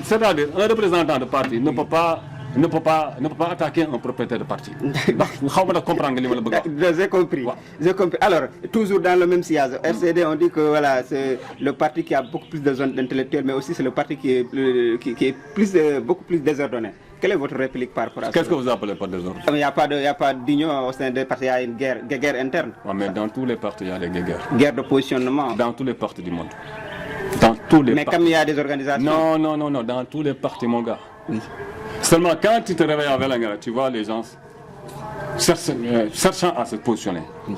c'est-à-dire, un représentant de parti ne peut pas attaquer un propriétaire de parti. J'ai compris. Alors, toujours dans le même sillage, RCD, on dit que voilà, c'est le parti qui a beaucoup plus de zones d'intellectuels, mais aussi c'est le parti qui est beaucoup plus désordonné. Quelle est votre réplique par rapport à ça? Qu'est-ce que vous appelez par désordre? Il n'y a pas d'union au sein des partis, il y a une guerre interne. Mais dans tous les partis, il y a des guerres. Guerre de positionnement. Dans tous les partis du monde. Mais comme il y a des organisations. Non, dans tous les partis, mon gars. Oui. Seulement quand tu te réveilles à Velengara, tu vois les gens cherchant à se positionner. Oui.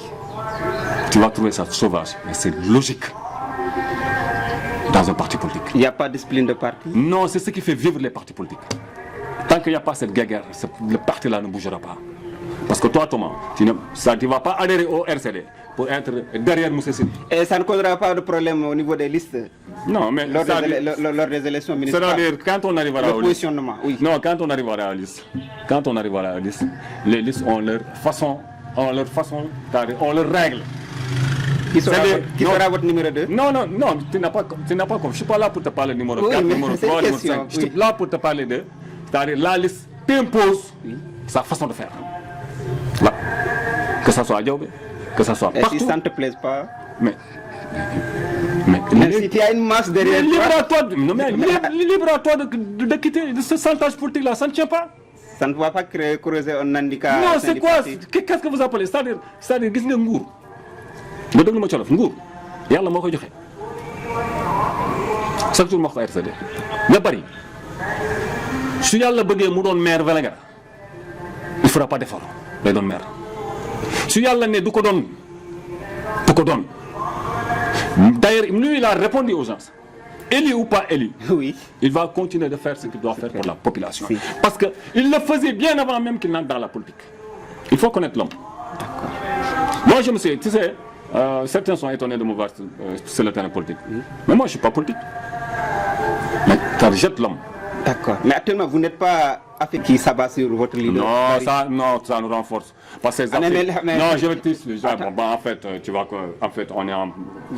Tu vas trouver ça sauvage, mais c'est logique dans un parti politique. Il n'y a pas de discipline de parti? Non, c'est ce qui fait vivre les partis politiques. Tant qu'il n'y a pas cette guerre, le parti-là ne bougera pas. Parce que toi, Thomas, tu ne vas pas adhérer au RCD pour être derrière Moussa Sine. Et ça ne causera pas de problème au niveau des listes? Non, mais lors des élections municipales. C'est-à-dire, quand on arrivera au positionnement, oui. Non, quand on arrivera à la liste, les listes ont leur façon, on leur règle. Qui sera votre numéro 2? Non, tu n'as pas compris. Je ne suis pas là pour te parler numéro 4, numéro 3, numéro 5. Je suis là pour te parler de... C'est-à-dire, la liste t'impose sa façon de faire. Là. Que ça soit à Diaobé, que ça soit partout. Et si ça ne te plaise pas? Mais si tu as une masse derrière toi... Libre à toi de quitter ce chantage politique-là, ça ne tient pas. Ça ne va pas creuser un handicap. Non, c'est quoi? Qu'est-ce que vous appelez? C'est-à-dire, gis nga nguur. Nga déglu ma colof nguur yàlla moo koy joxe chaque jour ma wax ko RCD nga bari su yàlla bëggee mu doon maire Vélingara il fera pas d'effort day doon maire su yàlla ne du ko doon d'ailleurs lui il a répondu aux gens élu ou pas élu Oui. il va continuer de faire ce qu'il doit faire pour la population Si. parce que il le faisait bien avant même qu'il n'entre dans la politique. Il faut connaître l'homme. Moi je me sais, tu sais, certains sont étonnés de me voir sur le terrain politique. Mais moi je ne suis pas politique. Mais ça rejette l'homme. D'accord. Mais actuellement, vous n'êtes pas affecté qui s'abat sur votre leader. Non, ça nous renforce. Parce que non, je vais te dire, en fait, tu vois que, on est en,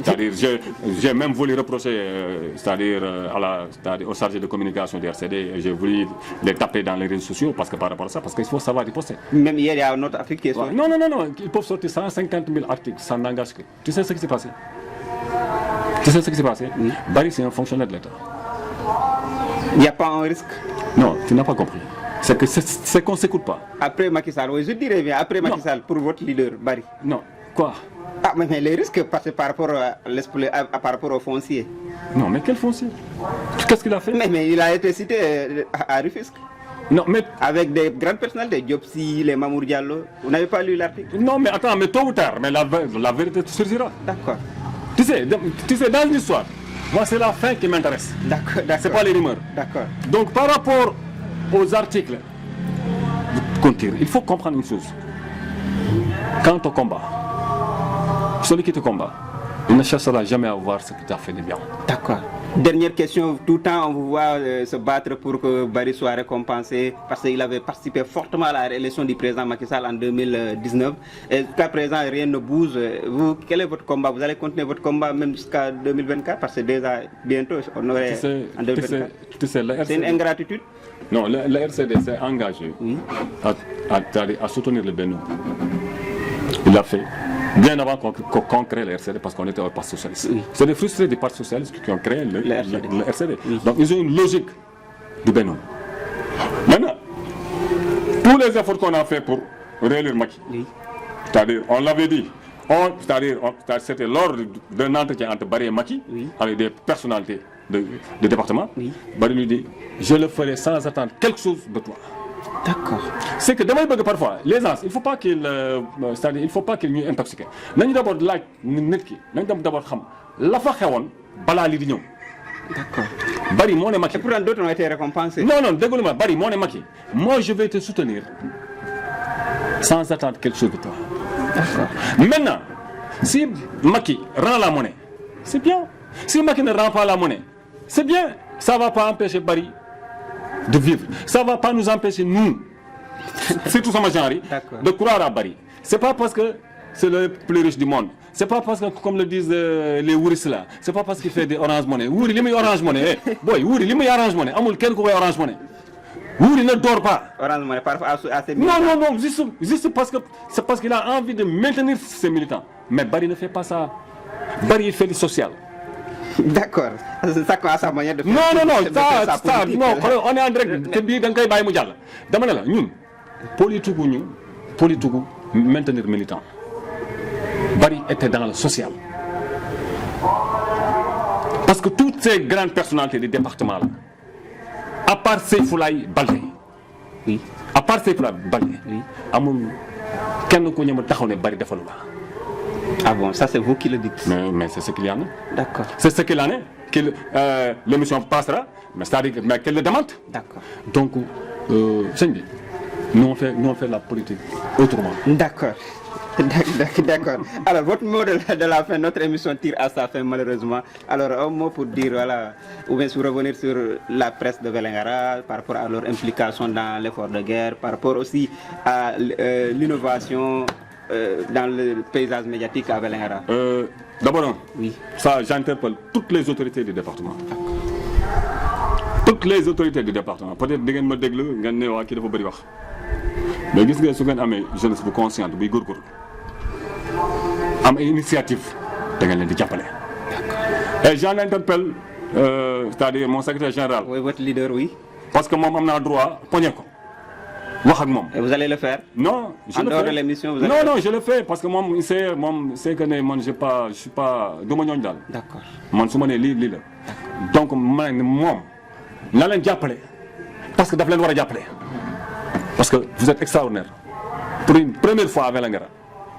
c'est-à-dire, j'ai même voulu reprocher, c'est-à-dire, au chargé de communication du RCD, j'ai voulu les taper dans les réseaux sociaux parce que par rapport à ça, parce qu'il faut savoir riposter. Même hier, il y a un autre article qui est sorti. Non, ils peuvent sortir 150 000 articles, ça n'engage que. Tu sais ce qui s'est passé? Oui. Barry, c'est un fonctionnaire de l'État. Il n'y a pas un risque. Non, tu n'as pas compris. C'est qu'on ne s'écoute pas. Après Macky Sall, oui, je dirais bien, après Macky Sall, pour votre leader, Barry. Non, quoi? Ah, mais les risques, par rapport par rapport au foncier. Non, mais quel foncier? Qu'est-ce qu'il a fait? Mais il a été cité à Rufisque. Non, mais... Avec des grandes personnalités, Diopsi, les Mamour Diallo. Vous n'avez pas lu l'article? Non, mais attends, mais tôt ou tard, mais la vérité surgira. D'accord. Tu sais, dans l'histoire, moi c'est la fin qui m'intéresse. D'accord. C'est pas les rumeurs. D'accord. Donc par rapport aux articles qu'on tire, il faut comprendre une chose. Quand on combat, celui qui te combat, il ne cherchera jamais à voir ce que tu as fait de bien. D'accord. Dernière question, tout le temps on vous voit se battre pour que Barry soit récompensé parce qu'il avait participé fortement à la réélection du président Macky Sall en 2019. Et jusqu'à présent, rien ne bouge. Vous, quel est votre combat? Vous allez continuer votre combat même jusqu'à 2024 parce que déjà bientôt on aurait en 2024. C'est une ingratitude? Non, le RCD s'est engagé à soutenir le Bénin. Il l'a fait. Bien avant qu'on crée le RCD, parce qu'on était au Parti Socialiste. Oui. C'est des frustrés du Parti Socialiste qui ont créé le RCD. Oui. Donc ils ont une logique du Bénin. Maintenant, tous les efforts qu'on a fait pour réélire Macky, oui. C'est-à-dire, on l'avait dit, c'était lors d'un entretien entre Barry et Macky, oui. Avec des personnalités de département, oui. Barry lui dit, je le ferai sans attendre quelque chose de toi. D'accord. C'est que demain, parfois, les gens, il ne faut pas qu'ils nous intoxiquent. Nous d'abord like, nous d'abord xam. La fa xewon bala li di ñew. D'accord. Barry moo ne Macky. Et pourtant d'autres ont été récompensés. Non, dégouluma, Barry moo ne Macky. Moi je vais te soutenir sans attendre quelque chose de toi. D'accord. Maintenant, si Macky rend la monnaie, c'est bien. Si Macky ne rend pas la monnaie, c'est bien. Ça ne va pas empêcher Barry de vivre. Ça ne va pas nous empêcher, nous, c'est tout ça, de croire à Barry. Ce n'est pas parce que c'est le plus riche du monde. Ce n'est pas parce que, comme le disent les Wouris là, ce n'est pas parce qu'il fait des Orange Money. Wouri, il Orange Money. Boy, Wouri, il Orange Money. Amul quel coup Orange Money. Wouri ne dort pas. Orange Money, parfois à ses militants. Non, juste parce que c'est parce qu'il a envie de maintenir ses militants. Mais Barry ne fait pas ça. Barry, il fait du social. D'accord. C'est ça quoi sa manière de faire. Non, on est en direct. Te bi dang koy bay mu jall. Dama ne la ñun politique maintenir militant. Barry était dans le social. Parce que toutes ces grandes personnalités du département là, à part Seyfoulaye Baldé. Oui. À part Seyfoulaye Baldé. Oui. Amul kenn ko ñëma taxaw ne Barry defalu la. Ah bon, ça c'est vous qui le dites. Mais c'est ce qu'il y en a. D'accord. C'est ce qu'il en est. L'émission passera, mais c'est-à-dire qu'elle le demande. D'accord. Donc, nous on fait la politique autrement. D'accord. D'accord. Alors, votre mot de la fin, notre émission tire à sa fin malheureusement. Alors, un mot pour dire, voilà, ou bien sur revenir sur la presse de Vélingara, par rapport à leur implication dans l'effort de guerre, par rapport aussi à l'innovation dans le paysage médiatique à Vélingara. D'abord, oui. Ça j'interpelle toutes les autorités du département. Toutes les autorités du département. Peut-être que vous me dites que vous avez wax. Mais vous voyez, si vous avez une jeunesse consciente, vous avez une initiative, vous avez une diapalée. Et j'en interpelle, c'est-à-dire mon secrétaire général. Oui, votre leader, oui. Parce que moi, j'ai le droit de pogner. Et vous allez le faire? Non, je en le dehors fais. de l'émission, vous Non, allez non, je le fais parce que moi, c'est que moi, je suis pas de D'accord. Moi, je suis donc, moi, je suis parce que je suis parce que vous êtes extraordinaire. Pour une première fois à Vélingara,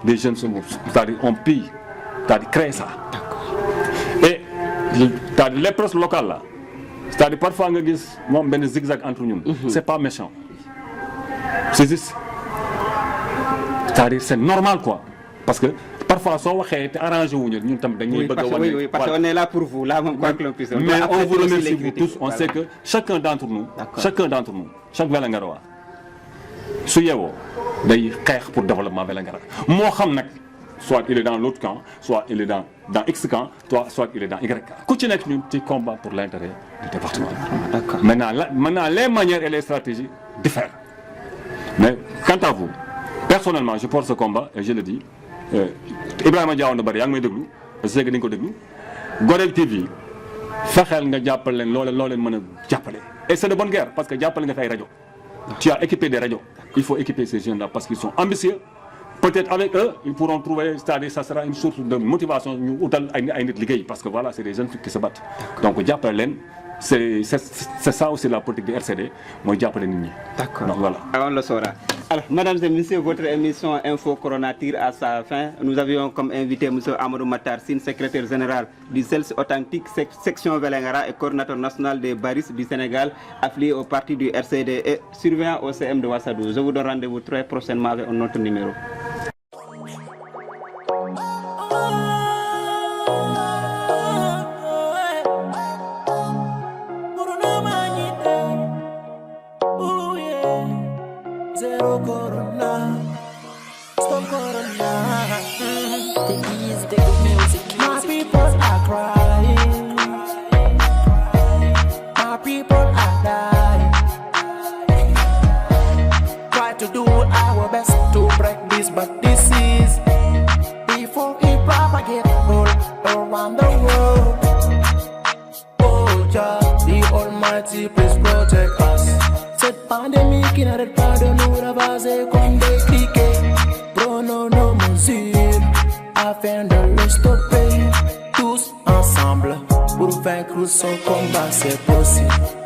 des jeunes sont, c'est-à-dire on pille, c'est-à-dire créer ça. Et les presses locales là, c'est-à-dire parfois on a un zigzag entre nous. C'est pas méchant. C'est juste. C'est-à-dire c'est normal quoi. Parce que parfois si on est arrangé, nous parce qu'on est là pour vous, là, quoi que l'on puisse. Mais on vous remercie vous tous. On sait que chacun d'entre nous, chaque Vélingarois, su yeewoo day xeex pour développement Vélingara moo xam nag soit il est dans l'autre camp soit il est dans X camp soit il est dans Y camp ku ci nekk ñun ci combat pour l'intérêt du département. D'accord. Maintenant les manières et les stratégies diffèrent. Mais quant à vous, personnellement je porte ce combat et je le dis Ibrahima Diaw na bari yaa ngi may déglu je sais que di nga ko déglu Gorel TV fexeel nga jàppale leen loo leen mën a jàppale et c'est de bonne guerre parce que jàppale nga fi ay rajo. Tu as équipé des radios. Il faut équiper ces jeunes-là parce qu'ils sont ambitieux. Peut-être avec eux, ils pourront trouver, c'est-à-dire ça sera une source de motivation parce que voilà, c'est des jeunes qui se battent. Donc, c'est ça aussi la politique du RCD. Moi, D'accord. Donc, voilà. On le saura. Alors, mesdames et messieurs, votre émission Info Corona tire à sa fin. Nous avions comme invité M. Amadou Matar Sine, secrétaire général du CELS Authentique, section Vélingara et coordinateur national des baristes du Sénégal, affilié au parti du RCD et surveillant au CM de Wassadou. Je vous donne rendez-vous très prochainement avec un autre numéro. Zero corona, stop corona. The ease, the good music. My people are crying, my people are dying. Try to do our best to break this bad disease before it propagates all around the world. Oh Jah, the Almighty, please protect us. Cette pandémie qui n'arrête pas de nous ravager comme des cliquets. Prenons nos mesures afin de le stopper. Tous ensemble pour vaincre son combat, c'est possible.